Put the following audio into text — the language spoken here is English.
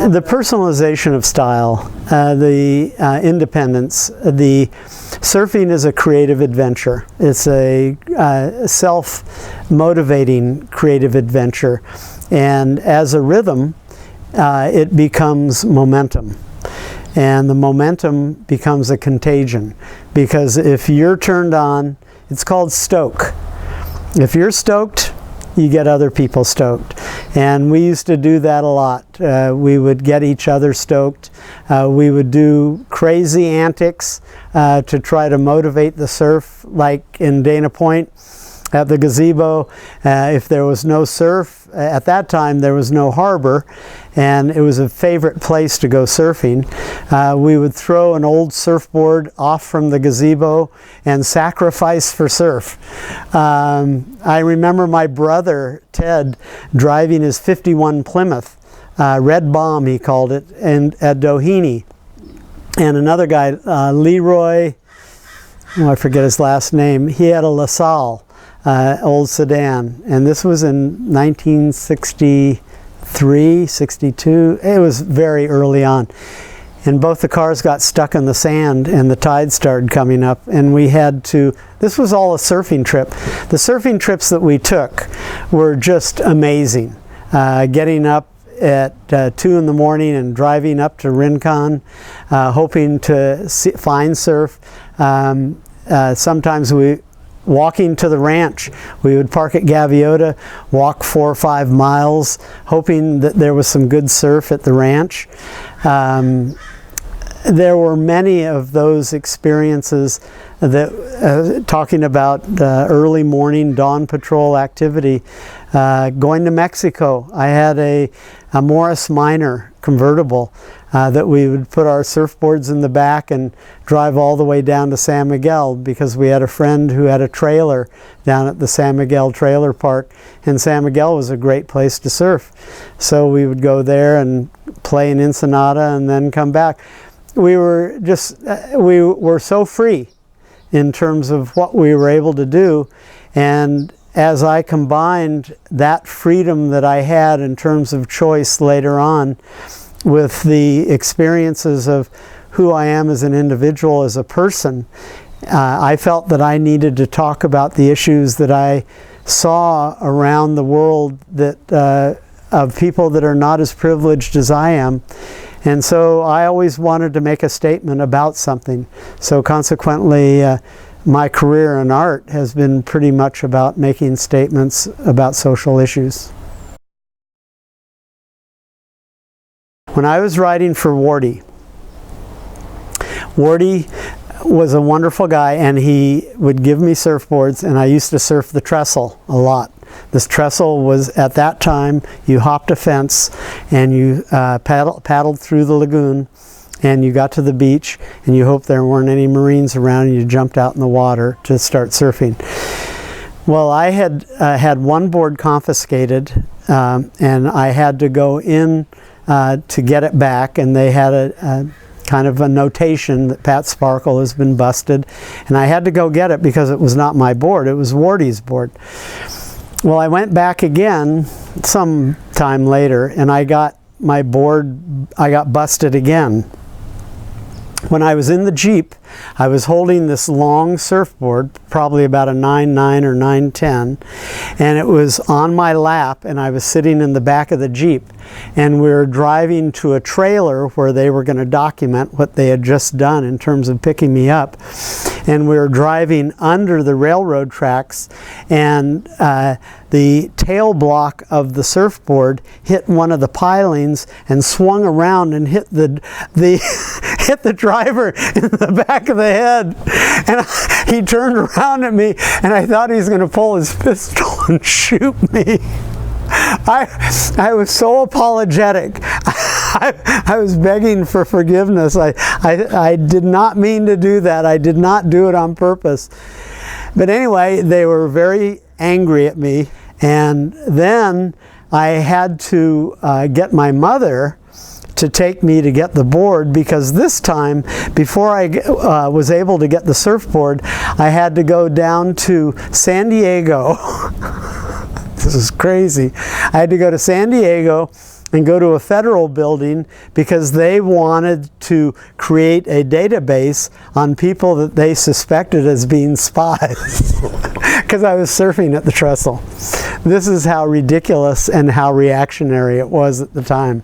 The personalization of style, the independence, the surfing is a creative adventure. It's a self-motivating creative adventure. And as a rhythm, it becomes momentum. And the momentum becomes a contagion. Because if you're turned on, it's called stoke. If you're stoked, you get other people stoked. And we used to do that a lot. We would get each other stoked. We would do crazy antics to try to motivate the surf, like in Dana Point at the gazebo. If there was no surf, at that time there was no harbor, and it was a favorite place to go surfing. We would throw an old surfboard off from the gazebo and sacrifice for surf. I remember my brother Ted driving his 51 Plymouth, Red Bomb he called it, and at Doheny. And another guy, Leroy, I forget his last name, he had a LaSalle old sedan, and this was in 1963, 62. It was very early on, and both the cars got stuck in the sand and the tide started coming up, and we had to, this was all a surfing trip. The surfing trips that we took were just amazing. Getting up at 2 in the morning and driving up to Rincon, hoping to find surf. Sometimes walking to the ranch, we would park at Gaviota, walk 4 or 5 miles, hoping that there was some good surf at the ranch. There were many of those experiences that, talking about early morning dawn patrol activity. Going to Mexico, I had a Morris Minor convertible that we would put our surfboards in the back and drive all the way down to San Miguel, because we had a friend who had a trailer down at the San Miguel Trailer Park, and San Miguel was a great place to surf. So we would go there and play in Ensenada and then come back. We were so free in terms of what we were able to do, and as I combined that freedom that I had in terms of choice later on with the experiences of who I am as an individual, as a person, I felt that I needed to talk about the issues that I saw around the world, that of people that are not as privileged as I am. And so I always wanted to make a statement about something. So consequently, my career in art has been pretty much about making statements about social issues. When I was writing for Wardy was a wonderful guy, and he would give me surfboards, and I used to surf the trestle a lot. This trestle was, at that time, you hopped a fence and you paddled through the lagoon, and you got to the beach and you hoped there weren't any Marines around, and you jumped out in the water to start surfing. Well, I had had one board confiscated, and I had to go in to get it back, and they had a kind of a notation that Pat Sparkuhl has been busted, and I had to go get it because it was not my board, it was Wardy's board. Well, I went back again some time later, and I got my board, I got busted again. When I was in the Jeep, I was holding this long surfboard, probably about a 9.9 or 9.10, and it was on my lap, and I was sitting in the back of the Jeep, and we were driving to a trailer where they were going to document what they had just done in terms of picking me up, and we were driving under the railroad tracks, and the tail block of the surfboard hit one of the pilings and swung around and hit the hit the driver in the back of the head, and he turned around at me, and I thought he was going to pull his pistol and shoot me. I was so apologetic. I was begging for forgiveness. I did not mean to do that. I did not do it on purpose. But anyway, they were very angry at me, and then I had to get my mother to take me to get the board, because this time, before I was able to get the surfboard, I had to go down to San Diego. This is crazy. I had to go to San Diego and go to a federal building because they wanted to create a database on people that they suspected as being spies because I was surfing at the trestle. This is how ridiculous and how reactionary it was at the time.